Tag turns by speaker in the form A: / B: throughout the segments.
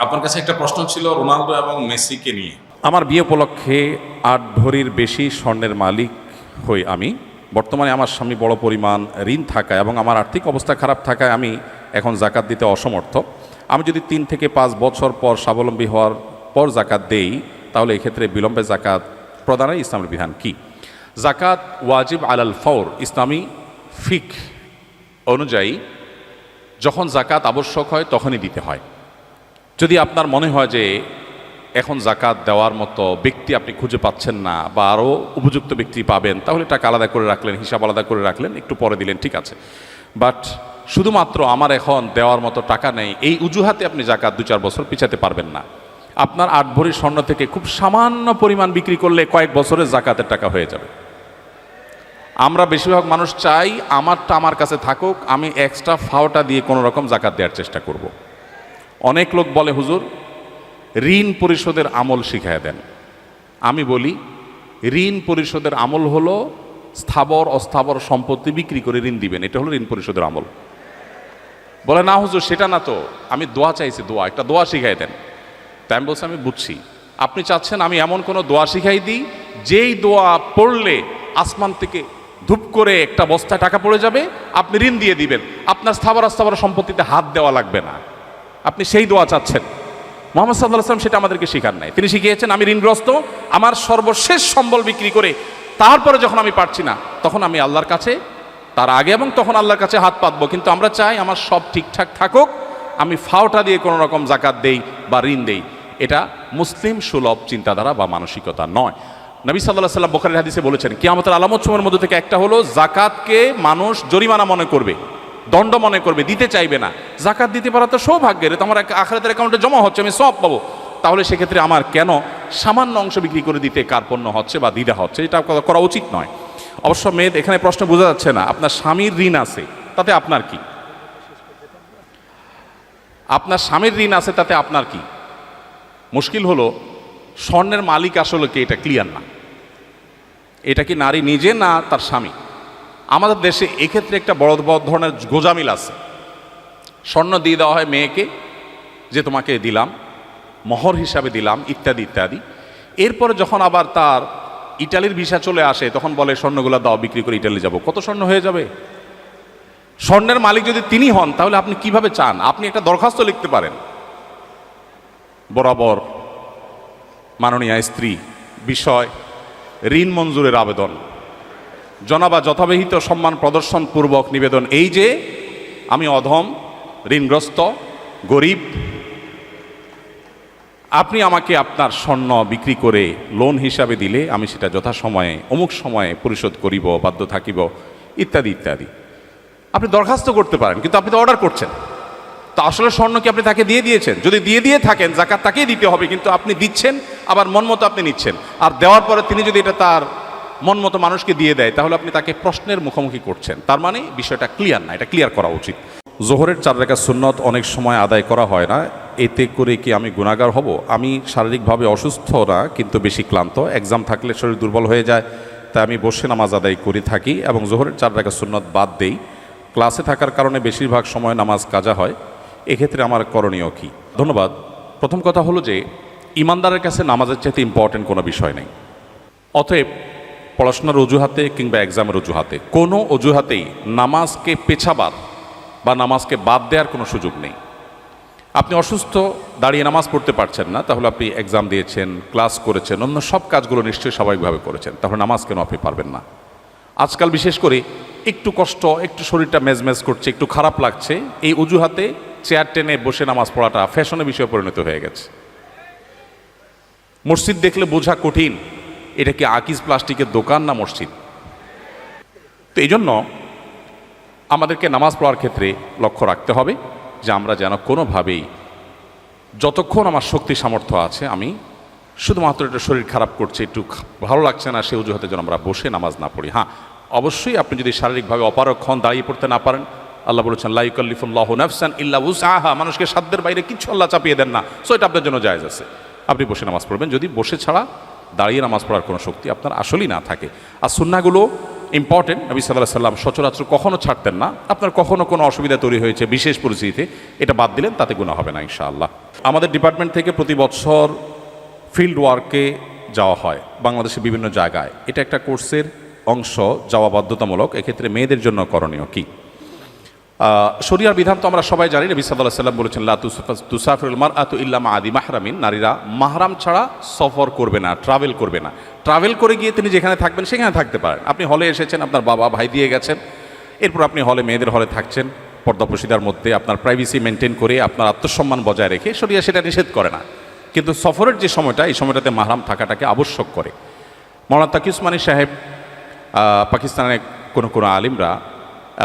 A: আপনার কাছে একটা প্রশ্ন ছিল রোনালদো এবং মেসিকে নিয়ে।
B: আমার বিয়ে উপলক্ষে ৮ ভরির বেশি স্বর্ণের মালিক হই আমি। বর্তমানে আমার স্বামী বড় পরিমাণ ঋণ থাকায় এবং আমার আর্থিক অবস্থা খারাপ থাকায় আমি এখন জাকাত দিতে অসমর্থ। আমি যদি ৩ থেকে ৫ বছর পর স্বাবলম্বী হওয়ার পর জাকাত দেই, তাহলে এক্ষেত্রে বিলম্বে জাকাত প্রদানের ইসলামের বিধান কি? জাকাত ওয়াজিব আলাল ফওর ইসলামী ফিক অনুযায়ী যখন জাকাত আবশ্যক হয় তখনই দিতে হয়। যদি আপনার মনে হয় যে এখন জাকাত দেওয়ার মতো ব্যক্তি আপনি খুঁজে পাচ্ছেন না বা আরও উপযুক্ত ব্যক্তি পাবেন, তাহলে টাকা আলাদা করে রাখলেন, হিসাব আলাদা করে রাখলেন, একটু পরে দিলেন, ঠিক আছে। বাট শুধুমাত্র আমার এখন দেওয়ার মতো টাকা নেই, এই অজুহাতে আপনি জাকাত ২-৪ বছর পিছাতে পারবেন না। আপনার ৮ ভরি স্বর্ণ থেকে খুব সামান্য পরিমাণ বিক্রি করলে কয়েক বছরে জাকাতের টাকা হয়ে যাবে। আমরা বেশিরভাগ মানুষ চাই আমারটা আমার কাছে থাকুক, আমি এক্সট্রা ফাওটা দিয়ে কোনো রকম জাকাত দেওয়ার চেষ্টা করব। অনেক লোক বলে হুজুর ঋণ পরিশোধের আমল শিখায় দেন। আমি বলি ঋণ পরিশোধের আমল হলো স্থাবর অস্থাবর সম্পত্তি বিক্রি করে ঋণ দিবেন, এটা হলো ঋণ পরিশোধের আমল। বলে না হুজুর সেটা না তো, আমি দোয়া চাইছি, একটা দোয়া শিখাই দেন। তাই আমি বলছি আমি বুঝছি, আপনি চাচ্ছেন আমি এমন কোনো দোয়া শিখাই দিই যেই দোয়া পড়লে আসমান থেকে ধূপ করে একটা বস্তায় টাকা পড়ে যাবে, আপনি ঋণ দিয়ে দিবেন, আপনার স্থাবর অস্থাবর সম্পত্তিতে হাত দেওয়া লাগবে না। আপনি সেই দোয়া চাচ্ছেন। মুহাম্মদ সাল্লাল্লাহু আলাইহি ওয়াসাল্লাম সেটা আমাদেরকে শিখান নাই। তিনি শিখিয়েছেন আমি ঋণগ্রস্ত, আমার সর্বশেষ সম্বল বিক্রি করে তারপরে যখন আমি পারছি না তখন আমি আল্লাহর কাছে, তার আগে এবং তখন আল্লাহর কাছে হাত পাতবো। কিন্তু আমরা চাই আমার সব ঠিকঠাক থাকুক, আমি ফাওটা দিয়ে কোনো রকম জাকাত দেই বা ঋণ দেই। এটা মুসলিম সুলভ চিন্তাধারা বা মানসিকতা নয়। নবী সাল্লাল্লাহু আলাইহি ওয়াসাল্লাম বুখারীর হাদিসে বলেছেন কিয়ামতের আলামত সমূহের মধ্যে থেকে একটা হলো জাকাতকে মানুষ জরিমানা মনে করবে, দণ্ড মনে করবে, দিতে চাইবে না। জাকাত দিতে পারা তো সৌভাগ্যের, তো আমার আখিরাতের অ্যাকাউন্টে জমা হচ্ছে, আমি সওয়াব পাবো। তাহলে সেক্ষেত্রে আমার কেন সামান্য অংশ বিক্রি করে দিতে কার্পণ্য হচ্ছে বা দ্বিধা হচ্ছে? এটা করা উচিত নয়। অবশ্য মেয়ে এখানে প্রশ্ন বোঝা যাচ্ছে না, আপনার স্বামীর ঋণ আছে তাতে আপনার কি? আপনার স্বামীর ঋণ আছে তাতে আপনার কি? মুশকিল হলো স্বর্ণের মালিক আসলে কে, এটা ক্লিয়ার না। এটা কি নারী নিজে না তার স্বামী? আমাদের দেশে এক্ষেত্রে একটা বড় বড় ধরনের গোজামিল আছে। স্বর্ণ দিয়ে দেওয়া হয় মেয়েকে যে তোমাকে দিলাম, মোহর হিসাবে দিলাম, ইত্যাদি ইত্যাদি। এরপরে যখন আবার তার ইটালির ভিসা চলে আসে তখন বলে স্বর্ণগুলো দাও, বিক্রি করে ইটালি যাব। কত স্বর্ণ হয়ে যাবে? স্বর্ণের মালিক যদি তিনি হন তাহলে আপনি কিভাবে চান? আপনি একটা দরখাস্ত লিখতে পারেন, বরাবর মাননীয় স্ত্রী বিষয় ঋণ মঞ্জুরের আবেদন, জনাবা যথাবিহিত সম্মান প্রদর্শন পূর্বক নিবেদন এই যে আমি অধম, ঋণগ্রস্ত, গরিব, আপনি আমাকে আপনার স্বর্ণ বিক্রি করে লোন হিসাবে দিলে আমি সেটা যথাসময়ে অমুক সময়ে পরিশোধ করিব, বাধ্য থাকিব, ইত্যাদি ইত্যাদি। আপনি দরখাস্ত করতে পারেন, কিন্তু আপনি তো অর্ডার করছেন। তো আসলে স্বর্ণ কি আপনি তাকে দিয়ে দিয়েছেন? যদি দিয়ে থাকেন জাকাত তাকেই দিতে হবে, কিন্তু আপনি দিচ্ছেন আবার মন মতো আপনি নিচ্ছেন। আর দেওয়ার পরে তিনি যদি এটা তার মন মতো মানুষকে দিয়ে দেয় তাহলে আপনি তাকে প্রশ্নের মুখোমুখি করছেন। তার মানে বিষয়টা ক্লিয়ার না, এটা ক্লিয়ার করা উচিত। জোহরের 4 রাকাত সুন্নত অনেক সময় আদায় করা হয় না, এতে করে কি আমি গুনাহগার হব? আমি শারীরিকভাবে অসুস্থ না, কিন্তু বেশি ক্লান্ত, এক্সাম থাকলে শরীর দুর্বল হয়ে যায়, তাই আমি বসে নামাজ আদায় করে থাকি এবং জোহরের 4 রাকাত সুন্নত বাদ দেই। ক্লাসে থাকার কারণে বেশিরভাগ সময় নামাজ কাজা হয়, এক্ষেত্রে আমার করণীয় কি? ধন্যবাদ। প্রথম কথা হলো যে ইমানদারের কাছে নামাজের চাইতে ইম্পর্টেন্ট কোনো বিষয় নেই। অতএব পড়াশোনার অজুহাতে কিংবা এক্সামের অজুহাতে কোনো অজুহাতেই নামাজকে পেছাবার বা নামাজকে বাদ দেওয়ার কোনো সুযোগ নেই। আপনি অসুস্থ, দাঁড়িয়ে নামাজ পড়তে পারছেন না, তাহলে আপনি এক্সাম দিয়েছেন, ক্লাস করেছেন, অন্য সব কাজগুলো নিশ্চয়ই স্বাভাবিকভাবে করেছেন, তাহলে নামাজ কেন আপনি পারবেন না? আজকাল বিশেষ করে একটু কষ্ট, একটু শরীরটা মেজমেজ করছে, একটু খারাপ লাগছে, এই অজুহাতে চেয়ার টেনে বসে নামাজ পড়াটা ফ্যাশনের বিষয়ে পরিণত হয়ে গেছে। মসজিদ দেখলে বোঝা কঠিন, এটা কি আকিজ প্লাস্টিকের দোকান না মসজিদ? তো এই জন্য আমাদেরকে নামাজ পড়ার ক্ষেত্রে লক্ষ্য রাখতে হবে যে আমরা যেন কোনোভাবেই, যতক্ষণ আমার শক্তি সামর্থ্য আছে, আমি শুধুমাত্র একটু শরীর খারাপ করছে, একটু ভালো লাগছে না, সে অজুহাতে যেন আমরা বসে নামাজ না পড়ি। হ্যাঁ, অবশ্যই আপনি যদি শারীরিকভাবে অপারগ হন, দাঁড়িয়ে পড়তে না পারেন, আল্লাহ বলেছেন লা ইউকাল্লিফুল্লাহু নাফসান ইল্লা উসআহা, মানুষকে সাধ্যের বাইরে কিছু আল্লাহ চাপিয়ে দেন না, সো এটা আপনার জন্য জায়েজ আছে, আপনি বসে নামাজ পড়বেন, যদি বসে ছাড়া দাঁড়িয়ে নামাজ পড়ার কোনো শক্তি আপনার আসলেই না থাকে। আর সুন্নাহগুলো ইম্পর্টেন্ট। নবী সাল্লাল্লাহু আলাইহি সাল্লাম সচরাচর কখনো ছাড়তেন না। আপনার কখনো কোনো অসুবিধা তৈরি হয়েছে বিশেষ পরিস্থিতিতে, এটা বাদ দিলেন, তাতে গুনাহ হবে না ইনশাআল্লাহ। আমাদের ডিপার্টমেন্ট থেকে প্রতি বছর ফিল্ড ওয়ার্কে যাওয়া হয় বাংলাদেশের বিভিন্ন জায়গায়। এটা একটা কোর্সের অংশ, যাওয়া বাধ্যতামূলক। এক্ষেত্রে মেয়েদের জন্য করণীয় কি? শরিয়ার বিধান তো আমরা সবাই জানি। নবী সাল্লাল্লাহু আলাইহি সাল্লাম বলেছেন, লা তুসাফিরুল মারআতু ইল্লা মা আদি মাহরামিন, নারীরা মাহরাম ছাড়া সফর করবে না, ট্রাভেল করবে না। ট্রাভেল করে গিয়ে তিনি যেখানে থাকবেন সেখানে থাকতে পারেন। আপনি হলে এসেছেন, আপনার বাবা ভাই দিয়ে গেছেন, এরপর আপনি হলে মেয়েদের হলে থাকছেন পর্দাপর্শিদার মধ্যে, আপনার প্রাইভেসি মেনটেন করে, আপনার আত্মসম্মান বজায় রেখে, শরিয়া সেটা নিষেধ করে না। কিন্তু সফরের যে সময়টা, এই সময়টাতে মাহরাম থাকাটাকে আবশ্যক করে। মওলানা তাকি উসমানী সাহেব, পাকিস্তানের কোনো আলিমরা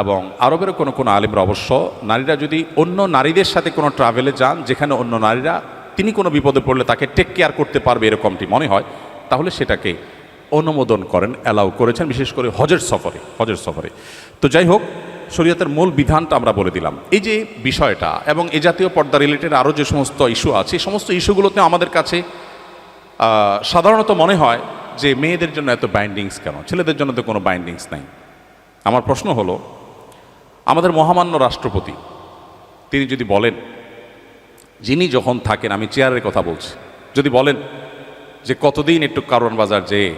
B: এবং আরবের কোনো আলিমরা অবশ্য, নারীরা যদি অন্য নারীদের সাথে কোনো ট্রাভেলে যান যেখানে অন্য নারীরা তিনি কোনো বিপদে পড়লে তাকে টেক কেয়ার করতে পারবে এরকমটি মনে হয়, তাহলে সেটাকে অনুমোদন করেন, অ্যালাউ করেছেন, বিশেষ করে হজের সফরে। তো যাই হোক, শরীয়তের মূল বিধানটা আমরা বলে দিলাম। এই যে বিষয়টা এবং এই জাতীয় পর্দা রিলেটেড আরও যে সমস্ত ইস্যু আছে, এই সমস্ত ইস্যুগুলোতে আমাদের কাছে সাধারণত মনে হয় যে মেয়েদের জন্য এত বাইন্ডিংস কেন, ছেলেদের জন্য তো কোনো বাইন্ডিংস নাই। আমার প্রশ্ন হলো, আমাদের মহামান্য রাষ্ট্রপতি তিনি যদি বলেন, যিনি যখন থাকেন, আমি চেয়ারের কথা বলছি, যদি বলেন যে কতদিন একটু কারওয়ান বাজার যেয়ে,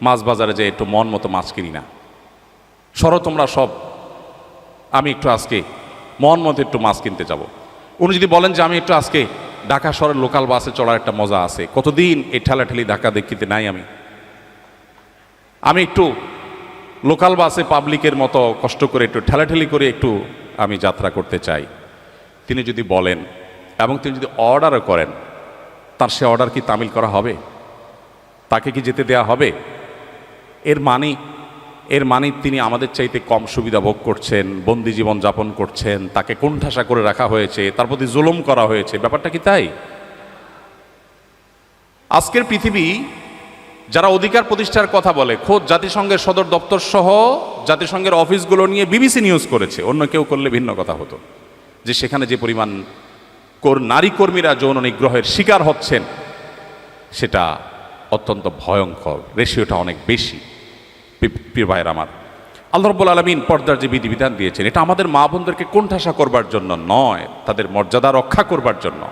B: মাছ বাজারে যেয়ে একটু মন মতো মাছ কিনি না, সরো তোমরা সব, আমি একটু আজকে মন মতো একটু মাছ কিনতে যাব। উনি যদি বলেন যে আমি একটু আজকে ঢাকা শহরের লোকাল বাসে চড়ার একটা মজা আছে, কতদিন এই ঠেলাঠেলি ঢাকা দেখিতে নাই, আমি একটু লোকাল বাসে পাবলিকের মতো কষ্ট করে একটু ঠেলাঠেলি করে একটু আমি যাত্রা করতে চাই, তিনি যদি বলেন এবং তিনি যদি অর্ডারও করেন, তার সে অর্ডার কি তামিল করা হবে? তাকে কি যেতে দেয়া হবে? এর মানে তিনি আমাদের চাইতে কম সুবিধা ভোগ করছেন, বন্দি জীবন যাপন করছেন, তাকে কোণঠাসা করে রাখা হয়েছে, তার প্রতি জুলুম করা হয়েছে। ব্যাপারটা কি তাই? আজকের পৃথিবী যারা অধিকার প্রতিষ্ঠার কথা বলে, খোদ জাতিসংঘের সদর দপ্তর সহ জাতিসংঘের অফিসগুলো নিয়ে বিবিসি নিউজ করেছে, অন্য কেউ করলে ভিন্ন কথা হতো, যে সেখানে যে পরিমাণ নারী কর্মীরা যৌন নিগ্রহের শিকার হচ্ছেন সেটা অত্যন্ত ভয়ঙ্কর, রেশিওটা অনেক বেশি। প্রিয় ভাইয়ের আমার, আল্লাহ রাব্বুল আলামিন পর্দার যে বিধিবিধান দিয়েছেন, এটা আমাদের মা বোনদেরকে কোণঠাসা করবার জন্য নয়, তাদের মর্যাদা রক্ষা করবার জন্য,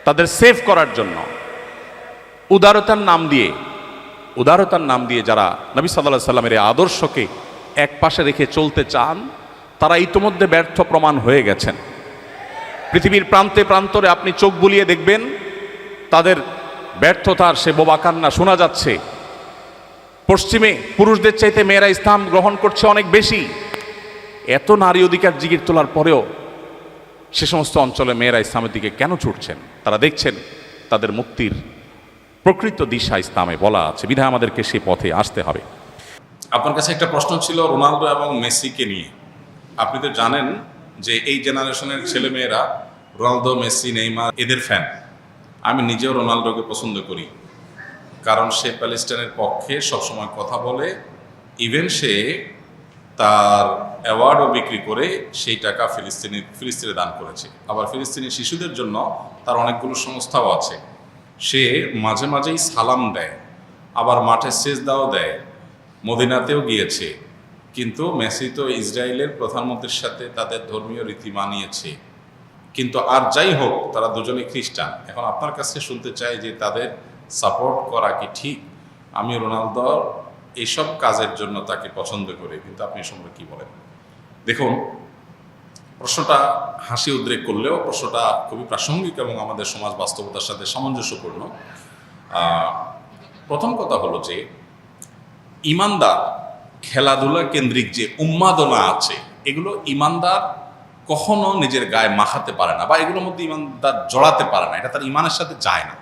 B: তাদের সেভ করার জন্য। উদারতার নাম দিয়ে যারা নবী সাল্লাল্লাহু আলাইহি সাল্লামের এই আদর্শকে এক পাশে রেখে চলতে চান, তারা ইতোমধ্যে ব্যর্থ প্রমাণ হয়ে গেছেন। পৃথিবীর প্রান্তে প্রান্তরে আপনি চোখ বুলিয়ে দেখবেন, তাদের ব্যর্থতার সে বোবা কান্না শোনা যাচ্ছে। পশ্চিমে পুরুষদের চাইতে মেয়েরা ইসলাম গ্রহণ করছে অনেক বেশি। এত নারী অধিকার জিগির তোলার পরেও সে সমস্ত অঞ্চলে মেয়েরা ইসলামের দিকে কেন ছুটছেন? তারা দেখছেন তাদের মুক্তির প্রকৃত দিশা ইসলামে বলা আছে, বিধায় আমাদেরকে সে পথে আসতে হবে।
A: আপনার কাছে একটা প্রশ্ন ছিল রোনালদো এবং মেসিকে নিয়ে। আপনি তো জানেন যে এই জেনারেশনের ছেলেমেয়েরা রোনালদো, মেসি, নেইমার এদের ফ্যান। আমি নিজেও রোনালদোকে পছন্দ করি, কারণ সে প্যালেস্টাইনের পক্ষে সবসময় কথা বলে। ইভেন সে তার অ্যাওয়ার্ডও বিক্রি করে সেই টাকা ফিলিস্তিনে দান করেছে। আবার ফিলিস্তিনি শিশুদের জন্য তার অনেকগুলো সংস্থাও আছে। সে মাঝে মাঝেই সালাম দেয়, আবার মাঠে সেজদাও দেয়, মদিনাতেও গিয়েছে। কিন্তু মেসি তো ইসরায়েলের প্রধানমন্ত্রীর সাথে তাদের ধর্মীয় রীতি মানিয়েছে। কিন্তু আর যাই হোক, তারা দুজনে খ্রিস্টান। এখন আপনার কাছে শুনতে চাই যে তাদের সাপোর্ট করা কি ঠিক? আমি রোনালদোর এইসব কাজের জন্য তাকে পছন্দ করি, কিন্তু আপনি এ সম্পর্কে কী বলেন? দেখুন, প্রশ্নটা হাসি উদ্রেক করলেও প্রশ্নটা খুবই প্রাসঙ্গিক এবং আমাদের সমাজ বাস্তবতার সাথে সামঞ্জস্যপূর্ণ। প্রথম কথা হলো যে ইমানদার খেলাধুলা কেন্দ্রিক যে উন্মাদনা আছে, এগুলো ইমানদার কখনো নিজের গায়ে মাখাতে পারে না, বা এগুলোর মধ্যে ইমানদার জড়াতে পারে না। এটা তার ইমানের সাথে যায় না।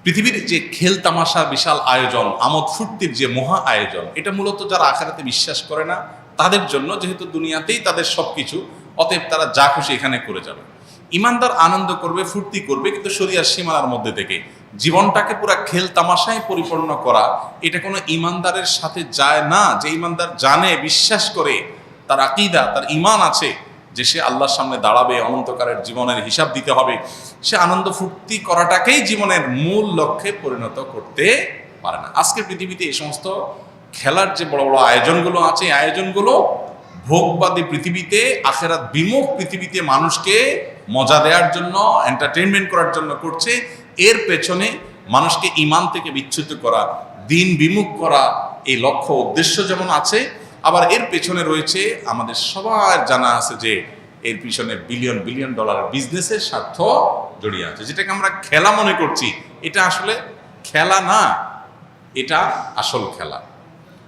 A: পৃথিবীর যে খেল তামাশার বিশাল আয়োজন, আমোদ ফুর্তির যে মহা আয়োজন, এটা মূলত যারা আখিরাতে বিশ্বাস করে না তাদের জন্য, যেহেতু দুনিয়াতেই তাদের সব কিছু, অতএব তারা যা খুশি এখানে করে যাবে। ইমানদার আনন্দ করবে, ফুর্তি করবে, কিন্তু শরিয়ার সীমানার মধ্যে থেকে। জীবনটাকে পুরা খেল তামাশায় পরিপূর্ণ করা, এটা কোনো ইমানদারের সাথে যায় না। যে ইমানদার জানে, বিশ্বাস করে, তার আকীদা, তার ঈমান আছে যে সে আল্লাহর সামনে দাঁড়াবে, অনন্তকালের জীবনের হিসাব দিতে হবে, সে আনন্দ ফুর্তি করাটাকেই জীবনের মূল লক্ষ্যে পরিণত করতে পারে না। আজকের পৃথিবীতে এই সমস্ত খেলার যে বড় বড় আয়োজনগুলো আছে এই আয়োজনগুলো ভোগবাদী পৃথিবীতে, আখেরাত বিমুখ পৃথিবীতে মানুষকে মজা দেওয়ার জন্য, এন্টারটেইনমেন্ট করার জন্য করছে। এর পেছনে মানুষকে ঈমান থেকে বিচ্যুত করা, দিন বিমুখ করা, এই লক্ষ্য উদ্দেশ্য যেমন আছে, আবার এর পেছনে রয়েছে আমাদের সবার জানা আছে যে এর পিছনে বিলিয়ন বিলিয়ন ডলার বিজনেসের স্বার্থ জড়িয়ে আছে। যেটাকে আমরা খেলা মনে করছি, এটা আসলে খেলা না, এটা আসল খেলা।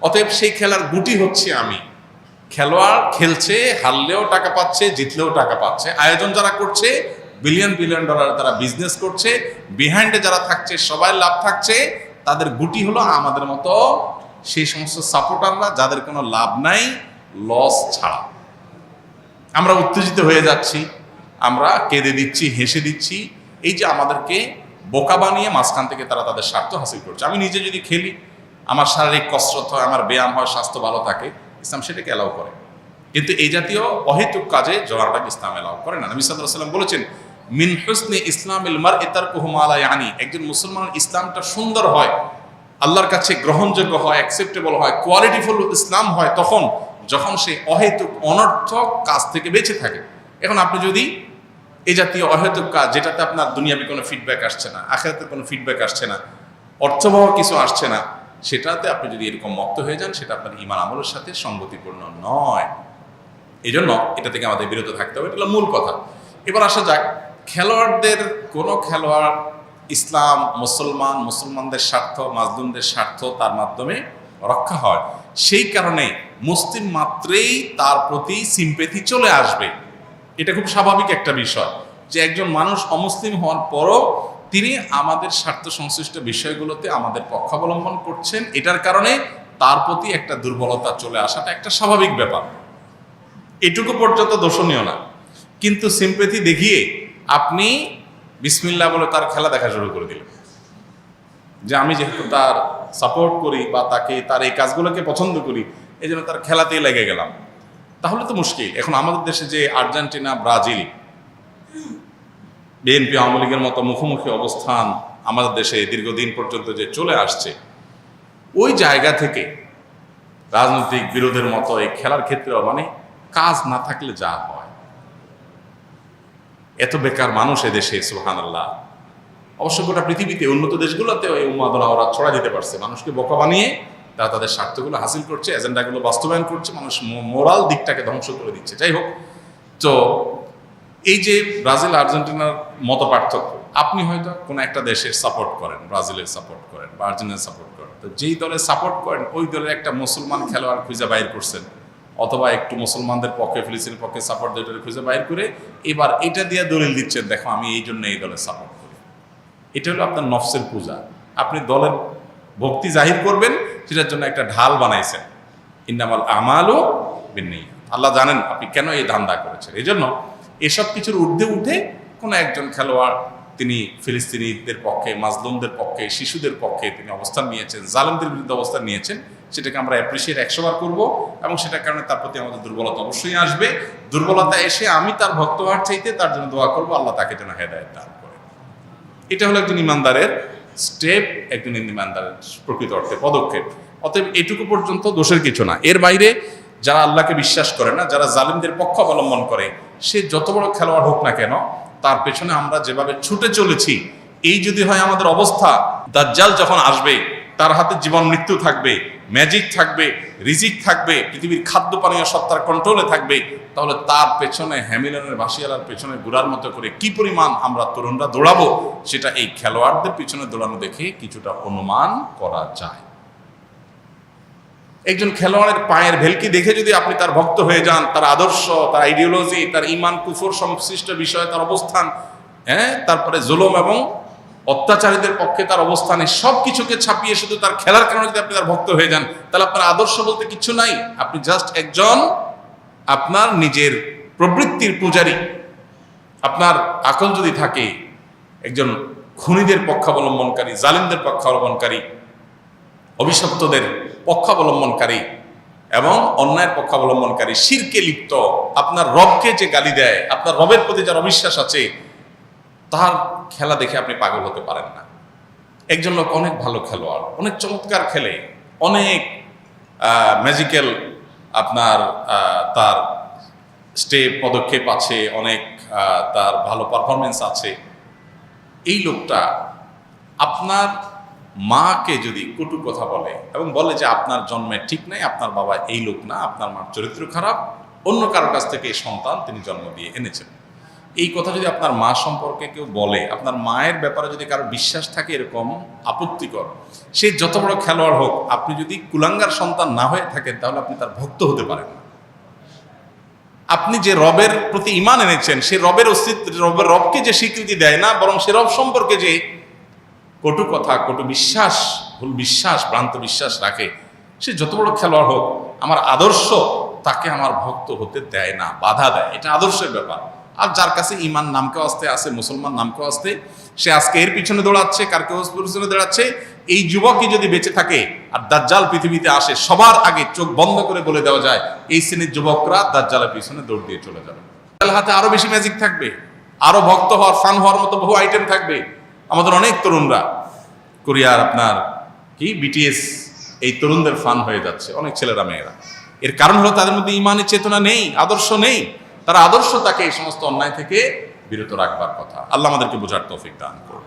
A: অতএব সেই খেলার গুটি হচ্ছে আমি। খেলোয়াড় খেলছে, হারলেও টাকা পাচ্ছে, জিতলেও টাকা পাচ্ছে। আয়োজন যারা করছে বিলিয়ন বিলিয়ন ডলার তারা বিজনেস করছে, বিহাইন্ডে যারা থাকছে সবাই লাভ থাকছে। তাদের গুটি হলো আমাদের মতো সেই সমস্ত সাপোর্টাররা যাদের কোনো লাভ নাই, লস ছাড়া। আমরা উত্তেজিত হয়ে যাচ্ছি, আমরা কেঁদে দিচ্ছি, হেসে দিচ্ছি, এই যে আমাদেরকে বোকা বানিয়ে মাঝখান থেকে তারা তাদের স্বার্থ হাসিল করছে। আমি নিজে যদি খেলি, আমার শারীরিক কসরত হয়, আমার ব্যায়াম হয়, স্বাস্থ্য ভালো থাকে, ইসলাম সেটাকে অ্যালাউ করে। কিন্তু এই জাতীয় অহেতুক কাজে জড়াটাকে ইসলাম অ্যালাউ করে না। নবী সাল্লাল্লাহু আলাইহি ওয়াসাল্লাম বলেছেন, মিন হুসনি ইসলামিল মারই তারকুহু মা লা ইয়ানি। একজন মুসলমানের ইসলামটা সুন্দর হয়, আল্লাহর কাছে গ্রহণযোগ্য হয়, অ্যাকসেপ্টেবল হয়, কোয়ালিটিফুল ইসলাম হয় তখন যখন সে অহেতুক অনর্থক কাজ থেকে বেঁচে থাকে। এখন আপনি যদি এই জাতীয় অহেতুক কাজ, যেটাতে আপনার দুনিয়াবি কোনো ফিডব্যাক আসছে না, আখিরাতের কোনো ফিডব্যাক আসছে না, অর্থবহ কিছু আসছে না, সেটাতে আপনি যদি এরকম মত্ত হয়ে যান, সেটা আপনার ঈমান আমলের সাথে সঙ্গতিপূর্ণ নয়। এই জন্য এটা থেকে আমাদের বিরত থাকতে হবে, এটা হলো মূল কথা। এবার আসা যাক, খেলোয়াড়দের কোনো খেলোয়াড় ইসলাম, মুসলমান, মুসলমানদের স্বার্থ, মাজলুমদের স্বার্থ তার মাধ্যমে রক্ষা হয়, সেই কারণে মুসলিম মাত্রেই তার প্রতি সিম্পেথি চলে আসবে। এটা খুব স্বাভাবিক একটা বিষয় যে একজন মানুষ অমুসলিম হওয়ার পরও তিনি আমাদের স্বার্থ সংশ্লিষ্ট বিষয়গুলোতে আমাদের পক্ষাবলম্বন করছেন, এটার কারণে তার প্রতি একটা দুর্বলতা চলে আসাটা একটা স্বাভাবিক ব্যাপার। এটুকু পর্যন্ত দোষণীয় না। কিন্তু সিম্পেথি দেখিয়ে আপনি বিসমিল্লাহ বলে তার খেলা দেখা শুরু করে দিলেন, যে আমি যেহেতু তার সাপোর্ট করি বা তাকে তার এই কাজগুলোকে পছন্দ করি, এই জন্য তার খেলাতেই লেগে গেলাম, তাহলে তো মুশকিল। এখন আমাদের দেশে যে আর্জেন্টিনা, ব্রাজিল, বিএনপি, আওয়ামী লীগের মতো মুখোমুখি অবস্থান আমাদের দেশে দীর্ঘদিন পর্যন্ত যে চলে আসছে, ওই জায়গা থেকে রাজনৈতিক বিরোধের মতো এই খেলার ক্ষেত্রেও মানে কাজ না থাকলে যা হয়, এত বেকার মানুষ এদেশে, সুবহানাল্লাহ। অবশ্য গোটা পৃথিবীতে উন্নত দেশগুলোতেও এই উন্মাদনা ওরা ছড়া দিতে পারছে, মানুষকে বোকা বানিয়ে তারা তাদের স্বার্থগুলো হাসিল করছে, এজেন্ডাগুলো বাস্তবায়ন করছে, মানুষ মোরাল দিকটাকে ধ্বংস করে দিচ্ছে। যাই হোক, তো এই যে ব্রাজিল আর্জেন্টিনার মত পার্থক্য, আপনি হয়তো কোনো একটা দেশের সাপোর্ট করেন, ব্রাজিলের সাপোর্ট করেন বা আর্জেন্টিনার সাপোর্ট করেন, তো যেই দলের সাপোর্ট করেন ওই দলের একটা মুসলমান খেলোয়াড় খুঁজে বাইর করছেন, অথবা একটু মুসলমানদের পক্ষে, ফিলিস্তিনের পক্ষে সাপোর্ট দুইটারে খুঁজে বাইর করে এবার এটা দিয়ে দলিল দিচ্ছেন, দেখো আমি এই জন্য এই দলের সাপোর্ট করি। এটা হলো আপনার নফসের পূজা। আপনি দলের ভক্তি জাহির করবেন, সেটার জন্য একটা ঢাল বানাইছেন। ইন্নামাল আমালু বিন্নিয়াত। আল্লাহ জানেন আপনি কেন এই ধান্দা করেছেন। এই জন্য এসব কিছুর ঊর্ধ্বে উঠে কোনো একজন খেলোয়াড় তিনি ফিলিস্তিনিদের পক্ষে, মাজলুমদের পক্ষে, শিশুদের পক্ষে তিনি অবস্থান নিয়েছেন, জালেমদের বিরুদ্ধে অবস্থান নিয়েছেন, সেটাকে আমরা অ্যাপ্রিসিয়েট 100 বার করবো, এবং সেটার কারণে তার প্রতি আমাদের দুর্বলতা অবশ্যই আসবে। দুর্বলতা এসে আমি তার ভক্ত হওয়ার চাইতে তার জন্য দোয়া করবো, আল্লাহ তাকে যেন হেদায়েত দান করে। এটা হলো একজন ইমানদারের স্টেপ, একজন ইমানদারের প্রকৃত অর্থে পদক্ষেপ। অতএব এটুকু পর্যন্ত দোষের কিছু না। এর বাইরে যারা আল্লাহকে বিশ্বাস করে না, যারা জালিমদের পক্ষ অবলম্বন করে, সে যত বড় খেলোয়াড় হোক না কেন, তার পেছনে আমরা যেভাবে ছুটে চলেছি, এই যদি হয় আমাদের অবস্থা, দাজ্জাল যখন আসবে তার হাতে জীবন মৃত্যু থাকবে, ম্যাজিক থাকবে, রিজিক থাকবে, পৃথিবীর খাদ্য পানীয় সত্তার কন্ট্রোলে থাকবে, তাহলে তার পেছনে হ্যামিলনের বাঁশিয়ালার পেছনে ঘোরার মতো করে কি পরিমাণ আমরা তরুণরা দৌড়াবো, সেটা এই খেলোয়াড়দের পিছনে দৌড়ানো দেখে কিছুটা অনুমান করা যায়। একজন খেলোয়াড়ের পায়ের ভেলকি দেখে যদি আপনি তার ভক্ত হয়ে যান, তার আদর্শ, তার আইডিওলজি, তার ঈমান কুফর সংশ্লিষ্ট বিষয়ে তার অবস্থান, তারপরে জুলুম এবং অত্যাচারীদের পক্ষে তার অবস্থান, এই সব কিছুকে ছাপিয়ে শুধু তার খেলার কারণে যদি আপনি তার ভক্ত হয়ে যান, তাহলে আপনার আদর্শ বলতে কিছু নাই। আপনি জাস্ট একজন আপনার নিজের প্রবৃত্তির পূজারী। আপনার আকল যদি থাকে, একজন খুনিদের পক্ষাবলম্বনকারী, জালিমদের পক্ষাবলম্বনকারী, অভিশপ্তদের পক্ষাবলম্বনকারী এবং অন্যায়ের পক্ষাবলম্বনকারী, শিরকে লিপ্ত, আপনার রবকে যে গালি দেয়, আপনার রবের প্রতি যার অবিশ্বাস আছে, তার খেলা দেখে আপনি পাগল হতে পারেন না। একজন লোক অনেক ভালো খেলোয়াড়, অনেক চমৎকার খেলে, অনেক ম্যাজিক্যাল আপনার তার স্টেপ পদক্ষেপ আছে, অনেক তার ভালো পারফরমেন্স আছে, এই লোকটা আপনার মাকে যদি কটু কথা বলে এবং বলে যে আপনার জন্মে ঠিক নাই, আপনার বাবা এই লোক না, আপনার মার চরিত্র খারাপ, অন্য কারোর কাছ থেকে এই সন্তান তিনি জন্ম দিয়ে এনেছেন, এই কথা যদি আপনার মা সম্পর্কে কেউ বলে, আপনার মায়ের ব্যাপারে যদি কারো বিশ্বাস থাকে এরকম আপত্তিকর, সে যত বড় খেলোয়াড় হোক, আপনি যদি কুলাঙ্গার সন্তান না হয়ে থাকেন তাহলে আপনি তার ভক্ত হতে পারেন না। আপনি যে রবের প্রতি ঈমান এনেছেন, সে রবের অস্তিত্ব, রবকে যে স্বীকৃতি দেয় না, বরং সে রব সম্পর্কে যে কটু কথা, কটু বিশ্বাস, ভুল বিশ্বাস, ভ্রান্ত বিশ্বাস রাখে, সে যত বড় খেলোয়াড় হোক, আমার আদর্শ তাকে আমার ভক্ত হতে দেয় না, বাধা দেয়। এটা আদর্শের ব্যাপার। আর যার কাছে ঈমান নামকে আসতে আছে, মুসলমান নামকে আসতে, সে আজকে এর পিছনে দৌড়াচ্ছে, কার কেউ পিছনে দৌড়াচ্ছে, এই যুবকই যদি বেঁচে থাকে আর দাজ্জাল পৃথিবীতে আসে, সবার আগে চোখ বন্ধ করে বলে দেওয়া যায় এই শ্রেণীর যুবকরা দাজ্জালের পিছনে দৌড় দিয়ে চলে যাবে। তার হাতে আরো বেশি ম্যাজিক থাকবে, আরো ভক্ত হওয়ার, ফান হওয়ার মতো বহু আইটেম থাকবে। আমাদের অনেক তরুণরা কোরিয়ার আপনার কি বিটিএস, এই তরুণদের ফান হয়ে যাচ্ছে, অনেক ছেলেরা মেয়েরা। এর কারণ হলো তাদের মধ্যে ঈমানের চেতনা নেই, আদর্শ নেই। তারা আদর্শ তাকে এই সমস্ত অন্যায় থেকে বিরত রাখবার কথা। আল্লাহ আমাদেরকে বোঝার তৌফিক দান করুন।